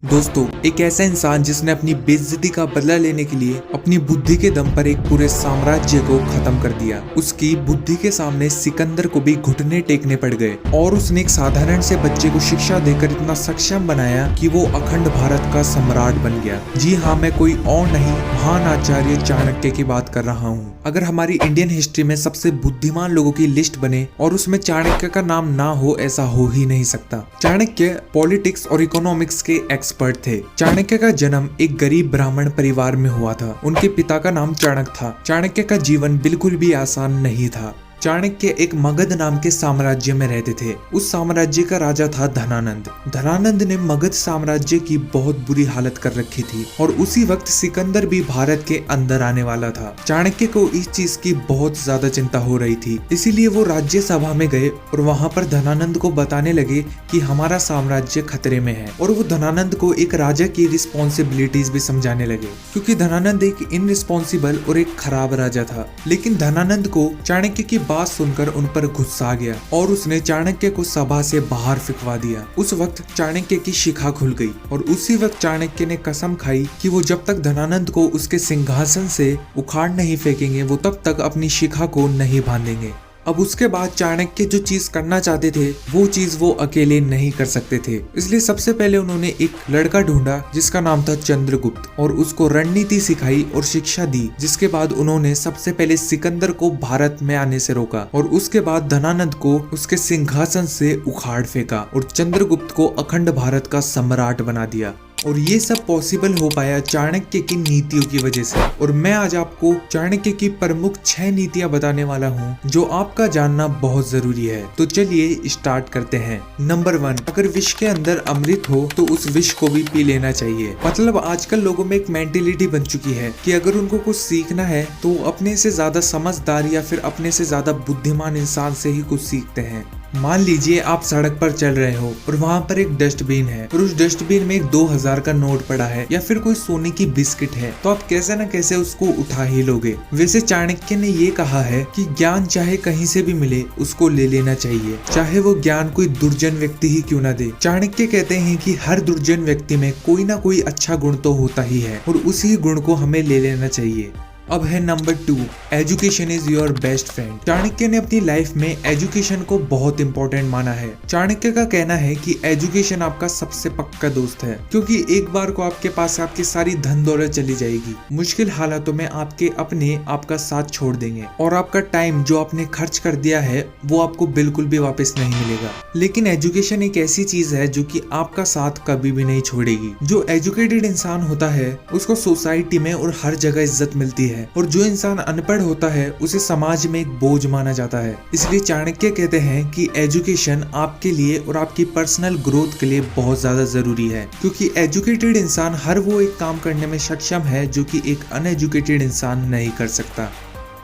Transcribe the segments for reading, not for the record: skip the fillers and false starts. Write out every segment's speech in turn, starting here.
दोस्तों, एक ऐसा इंसान जिसने अपनी बेइज्जती का बदला लेने के लिए अपनी बुद्धि के दम पर एक पूरे साम्राज्य को खत्म कर दिया। उसकी बुद्धि के सामने सिकंदर को भी घुटने टेकने पड़ गए और उसने एक साधारण से बच्चे को शिक्षा देकर इतना सक्षम बनाया कि वो अखंड भारत का सम्राट बन गया। जी हाँ, मैं कोई और नहीं, महान आचार्य चाणक्य की बात कर रहा हूँ। अगर हमारी इंडियन हिस्ट्री में सबसे बुद्धिमान लोगों की लिस्ट बने और उसमें चाणक्य का नाम ना हो, ऐसा हो ही नहीं सकता। चाणक्य पॉलिटिक्स और इकोनॉमिक्स के एक्सपर्ट थे। चाणक्य का जन्म एक गरीब ब्राह्मण परिवार में हुआ था। उनके पिता का नाम चाणक्य था। चाणक्य का जीवन बिल्कुल भी आसान नहीं था। चाणक्य एक मगध नाम के साम्राज्य में रहते थे। उस साम्राज्य का राजा था धनानंद। धनानंद ने मगध साम्राज्य की बहुत बुरी हालत कर रखी थी और उसी वक्त सिकंदर भी भारत के अंदर आने वाला था। चाणक्य को इस चीज की बहुत ज्यादा चिंता हो रही थी, इसीलिए वो राज्य सभा में गए और वहां पर धनानंद को बताने लगे कि हमारा साम्राज्य खतरे में है। और वो धनानंद को एक राजा की रिस्पॉन्सिबिलिटीज भी समझाने लगे, क्योंकि धनानंद एक इनरिस्पॉन्सिबल और एक खराब राजा था। लेकिन धनानंद को चाणक्य की बात सुनकर उन पर गुस्सा आ गया और उसने चाणक्य को सभा से बाहर फिकवा दिया। उस वक्त चाणक्य की शिखा खुल गई और उसी वक्त चाणक्य ने कसम खाई कि वो जब तक धनानंद को उसके सिंहासन से उखाड़ नहीं फेंकेंगे, वो तब तक अपनी शिखा को नहीं बांधेंगे। अब उसके बाद चाणक्य जो चीज करना चाहते थे वो चीज वो अकेले नहीं कर सकते थे, इसलिए सबसे पहले उन्होंने एक लड़का ढूंढा जिसका नाम था चंद्रगुप्त और उसको रणनीति सिखाई और शिक्षा दी। जिसके बाद उन्होंने सबसे पहले सिकंदर को भारत में आने से रोका और उसके बाद धनानंद को उसके सिंहासन से उखाड़ फेंका और चंद्रगुप्त को अखंड भारत का सम्राट बना दिया। और ये सब पॉसिबल हो पाया चाणक्य की नीतियों की वजह से। और मैं आज आपको चाणक्य की प्रमुख 6 नीतियां बताने वाला हूँ जो आपका जानना बहुत जरूरी है। तो चलिए स्टार्ट करते हैं। नंबर 1, अगर विष के अंदर अमृत हो तो उस विष को भी पी लेना चाहिए। मतलब आजकल लोगों में एक मेंटेलिटी बन चुकी है कि अगर उनको कुछ सीखना है तो अपने से ज्यादा समझदार या फिर अपने से ज्यादा बुद्धिमान इंसान से ही कुछ सीखते हैं। मान लीजिए आप सड़क पर चल रहे हो और वहाँ पर एक डस्टबिन है और उस डस्टबिन में एक 2000 का नोट पड़ा है या फिर कोई सोने की बिस्किट है, तो आप कैसे न कैसे उसको उठा ही लोगे। वैसे चाणक्य ने ये कहा है कि ज्ञान चाहे कहीं से भी मिले उसको ले लेना चाहिए, चाहे वो ज्ञान कोई दुर्जन व्यक्ति ही क्यों ना दे। चाणक्य कहते हैं कि हर दुर्जन व्यक्ति में कोई ना कोई अच्छा गुण तो होता ही है और उसी गुण को हमें ले लेना चाहिए। अब है number 2, education is your best friend. Chanakya ने अपनी लाइफ में एजुकेशन को बहुत इंपॉर्टेंट माना है। चाणक्य का कहना है कि एजुकेशन आपका सबसे पक्का दोस्त है, क्योंकि एक बार को आपके पास आपकी सारी धन दौलत चली जाएगी, मुश्किल हालातों में आपके अपने आपका साथ छोड़ देंगे और आपका टाइम जो आपने खर्च कर दिया है वो आपको बिल्कुल भी वापस नहीं मिलेगा। लेकिन एजुकेशन एक ऐसी चीज है जो कि आपका साथ कभी भी नहीं छोड़ेगी। जो एजुकेटेड इंसान होता है उसको सोसाइटी में और हर जगह इज्जत मिलती है और जो इंसान अनपढ़ होता है उसे समाज में एक बोझ माना जाता है। इसलिए चाणक्य कहते हैं कि एजुकेशन आपके लिए और आपकी पर्सनल ग्रोथ के लिए बहुत ज्यादा जरूरी है, क्योंकि एजुकेटेड इंसान हर वो एक काम करने में सक्षम है जो कि एक अनएजुकेटेड इंसान नहीं कर सकता।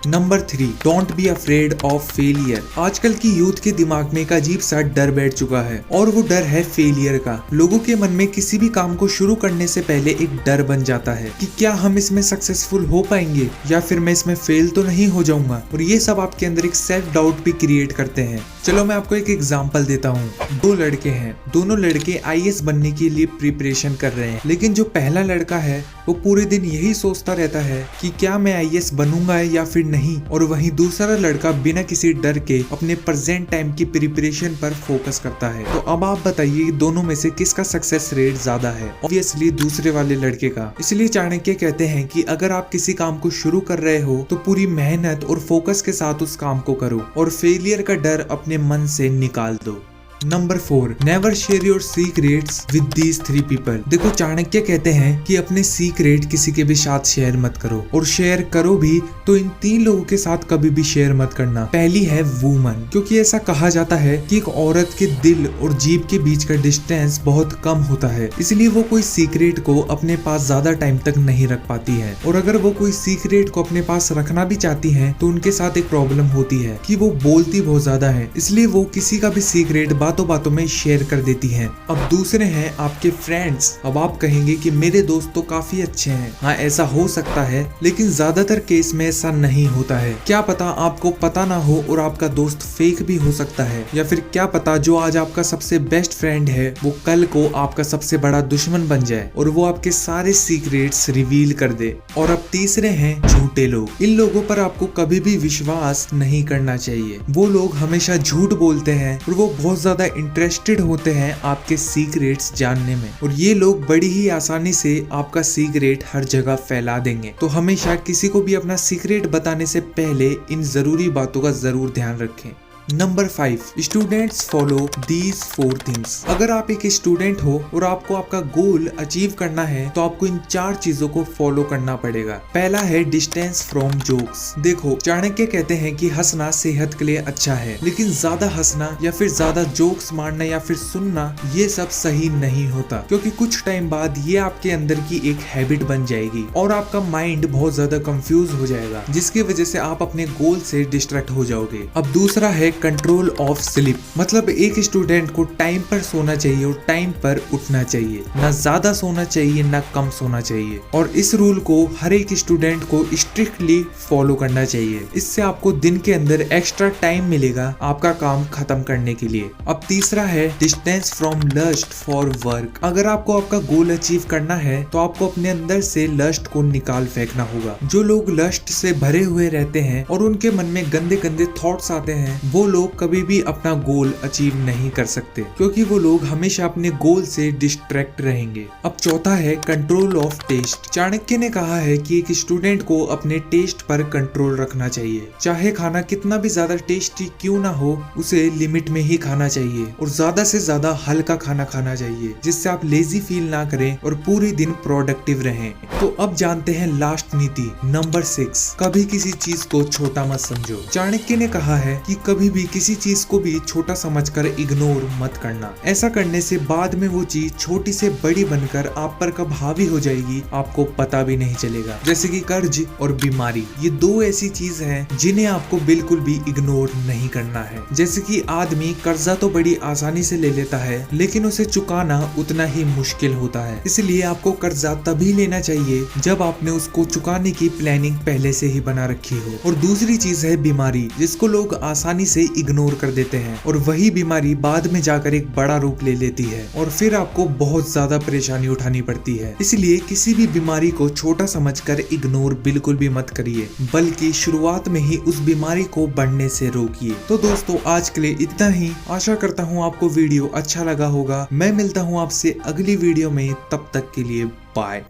Number 3, don't be afraid of failure. आजकल की यूथ के दिमाग में एक अजीब सा डर बैठ चुका है और वो डर है फेलियर का। लोगों के मन में किसी भी काम को शुरू करने से पहले एक डर बन जाता है कि क्या हम इसमें सक्सेसफुल हो पाएंगे या फिर मैं इसमें फेल तो नहीं हो जाऊंगा, और ये सब आपके अंदर एक सेल्फ डाउट भी क्रिएट करते हैं। चलो मैं आपको एक एग्जांपल देता हूँ। 2 लड़के हैं, दोनों लड़के IAS बनने के लिए प्रिपरेशन कर रहे हैं, लेकिन जो पहला लड़का है वो पूरे दिन यही सोचता रहता है कि क्या मैं IAS बनूंगा या फिर नहीं, और वहीं दूसरा लड़का बिना किसी डर के अपने प्रेजेंट टाइम की प्रिपरेशन पर फोकस करता है। तो अब आप बताइए दोनों में से किसका सक्सेस रेट ज्यादा है? ऑब्वियसली दूसरे वाले लड़के का। इसलिए चाणक्य कहते हैं कि अगर आप किसी काम को शुरू कर रहे हो तो पूरी मेहनत और फोकस के साथ उस काम को करो और फेलियर का डर अपने मन से निकाल दो। Number 4, never share your secrets with these 3 people. देखो चाणक्य कहते हैं कि अपने सीक्रेट किसी के भी साथ शेयर मत करो, और शेयर करो भी तो इन 3 लोगों के साथ कभी भी शेयर मत करना। पहली है वुमन, क्योंकि ऐसा कहा जाता है कि एक औरत के दिल और जीभ के बीच का डिस्टेंस बहुत कम होता है, इसलिए वो कोई सीक्रेट को अपने पास ज्यादा टाइम तक नहीं रख पाती है। और अगर वो कोई सीक्रेट को अपने पास रखना भी चाहती है तो उनके साथ एक प्रॉब्लम होती है कि वो बोलती बहुत ज्यादा है, इसलिए वो किसी का भी सीक्रेट बातों बातों में शेयर कर देती हैं। अब दूसरे हैं आपके फ्रेंड्स। अब आप कहेंगे कि मेरे दोस्त तो काफी अच्छे हैं। हाँ, ऐसा हो सकता है, लेकिन ज्यादातर केस में ऐसा नहीं होता है। क्या पता आपको पता ना हो और आपका दोस्त फेक भी हो सकता है, या फिर क्या पता जो आज आपका सबसे बेस्ट फ्रेंड है वो कल को आपका सबसे बड़ा दुश्मन बन जाए और वो आपके सारे सीक्रेट्स रिवील कर दे। और अब तीसरे हैं झूठे लोग। इन लोगों पर आपको कभी भी विश्वास नहीं करना चाहिए। वो लोग हमेशा झूठ बोलते हैं और वो बहुत ज्यादा इंटरेस्टेड होते हैं आपके सीक्रेट्स जानने में, और ये लोग बड़ी ही आसानी से आपका सीक्रेट हर जगह फैला देंगे। तो हमेशा किसी को भी अपना सीक्रेट बताने से पहले इन जरूरी बातों का जरूर ध्यान रखें। Number 5, students follow these 4 things. अगर आप एक स्टूडेंट हो और आपको आपका गोल अचीव करना है तो आपको इन 4 चीजों को फॉलो करना पड़ेगा। पहला है डिस्टेंस फ्रॉम जोक्स। देखो, चाणक्य कहते हैं कि हंसना सेहत के लिए अच्छा है, लेकिन ज्यादा हंसना या फिर ज्यादा जोक्स मारना या फिर सुनना ये सब सही नहीं होता, क्योंकि कुछ टाइम बाद ये आपके अंदर की एक हैबिट बन जाएगी और आपका माइंड बहुत ज्यादा कंफ्यूज हो जाएगा, जिसकी वजह से आप अपने गोल से डिस्ट्रैक्ट हो जाओगे। अब दूसरा है कंट्रोल ऑफ स्लीप। मतलब एक स्टूडेंट को टाइम पर सोना चाहिए और टाइम पर उठना चाहिए, ना ज्यादा सोना चाहिए ना कम सोना चाहिए, और इस रूल को हर एक स्टूडेंट को स्ट्रिक्टली फॉलो करना चाहिए। इससे आपको दिन के अंदर एक्स्ट्रा टाइम मिलेगा आपका काम खत्म करने के लिए। अब तीसरा है distance from lust for work. अगर आपको आपका गोल अचीव करना है तो आपको अपने अंदर से लस्ट को निकाल फेंकना होगा। जो लोग लस्ट से भरे हुए रहते हैं और उनके मन में गंदे गंदे थॉट्स आते हैं, वो लोग कभी भी अपना गोल अचीव नहीं कर सकते, क्योंकि वो लोग हमेशा अपने गोल से डिस्ट्रैक्ट रहेंगे। अब चौथा है कंट्रोल ऑफ टेस्ट। चाणक्य ने कहा है कि एक स्टूडेंट को अपने टेस्ट पर कंट्रोल रखना चाहिए। चाहे खाना कितना भी ज्यादा टेस्टी क्यों ना हो, उसे लिमिट में ही खाना चाहिए और ज्यादा से ज्यादा हल्का खाना खाना चाहिए, जिससे आप लेजी फील ना करें और पूरे दिन प्रोडक्टिव रहें। तो अब जानते हैं लास्ट नीति, नंबर 6, कभी किसी चीज को छोटा मत समझो। चाणक्य ने कहा है कि कभी भी किसी चीज को भी छोटा समझकर इग्नोर मत करना। ऐसा करने से बाद में वो चीज छोटी से बड़ी बनकर आप पर कब हावी हो जाएगी आपको पता भी नहीं चलेगा। जैसे कि कर्ज और बीमारी, ये 2 ऐसी चीज हैं जिन्हें आपको बिल्कुल भी इग्नोर नहीं करना है। जैसे कि आदमी कर्जा तो बड़ी आसानी से ले लेता है, लेकिन उसे चुकाना उतना ही मुश्किल होता है। इसलिए आपको कर्जा तभी लेना चाहिए जब आपने उसको चुकाने की प्लानिंग पहले से ही बना रखी हो। और दूसरी चीज है बीमारी, जिसको लोग आसानी से इग्नोर कर देते हैं और वही बीमारी बाद में जाकर एक बड़ा रूप ले लेती है और फिर आपको बहुत ज्यादा परेशानी उठानी पड़ती है। इसलिए किसी भी बीमारी को छोटा समझकर इग्नोर बिल्कुल भी मत करिए, बल्कि शुरुआत में ही उस बीमारी को बढ़ने से रोकिए। तो दोस्तों, आज के लिए इतना ही। आशा करता हूँ आपको वीडियो अच्छा लगा होगा। मैं मिलता हूँ आपसे अगली वीडियो में, तब तक के लिए बाय।